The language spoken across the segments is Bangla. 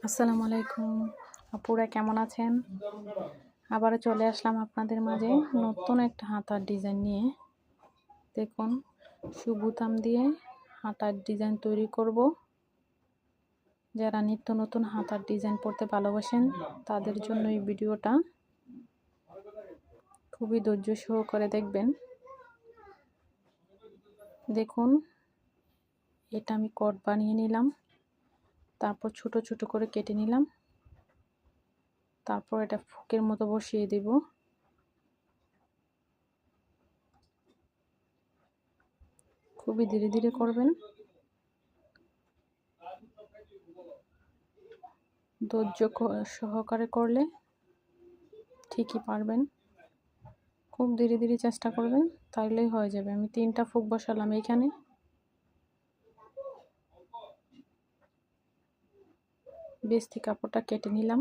আসসালামু আলাইকুম আপুরা, কেমন আছেন? আবারও চলে আসলাম আপনাদের মাঝে নতুন একটা হাতার ডিজাইন নিয়ে। দেখুন, সুবুতাম দিয়ে হাতার ডিজাইন তৈরি করব। যারা নিত্য নতুন হাতার ডিজাইন পড়তে ভালোবাসেন তাদের জন্য এই ভিডিওটা খুবই ধৈর্য সহকারে দেখবেন। দেখুন, এটা আমি কট বানিয়ে নিলাম, তারপর ছোট ছোট করে কেটে নিলাম, তারপর এটা ফুকের মতো বসিয়ে দেব। খুবই ধীরে ধীরে করবেন, ধৈর্য সহকারে করলে ঠিকই পারবেন। খুব ধীরে ধীরে চেষ্টা করবেন, তাহলেই হয়ে যাবে। আমি 3টা ফুক বসালাম এইখানে। বেস্তি কাপড়টা কেটে নিলাম।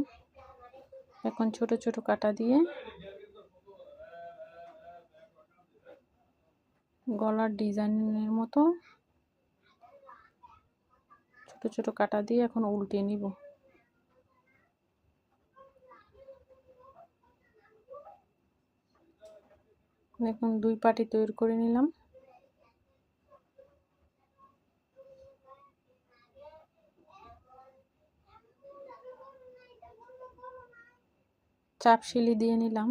এখন ছোট ছোট কাটা দিয়ে গলার ডিজাইনের মতো ছোট ছোট কাটা দিয়ে এখন উল্টে নিব। দেখুন, 2 পাটি তৈরি করে নিলাম। চাপ সিলি দিয়ে নিলাম।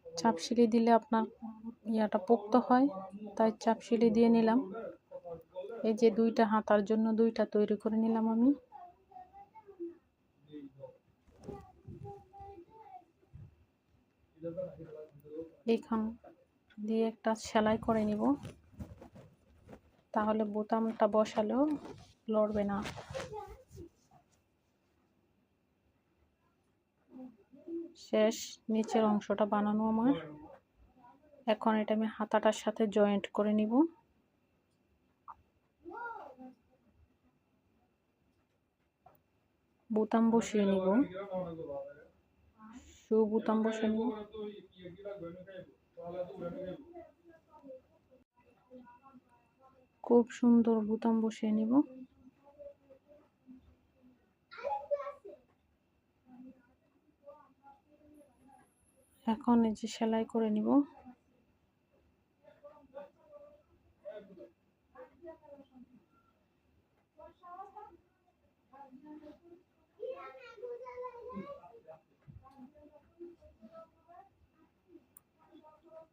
চাপ সিলি দিলে আপনার ইয়াটা পোক্ত হয়, তাই চাপ সিলি দিয়ে নিলাম। এই যে 2টা হাতার জন্য 2টা তৈরি করে নিলাম আমি। এইখান দিয়ে একটা সেলাই করে নিব, তাহলে বোতামটা বসালেও লড়বে না। শেষ, নিচের অংশটা বানানো আমার। এখন এটা আমি হাতাটার সাথে জয়েন্ট করে নিব। বোতাম বসিয়ে নিব, বোতাম বসিয়ে নিব। খুব সুন্দর বোতাম বসিয়ে নিব। এখন এই যে সেলাই করে নিব।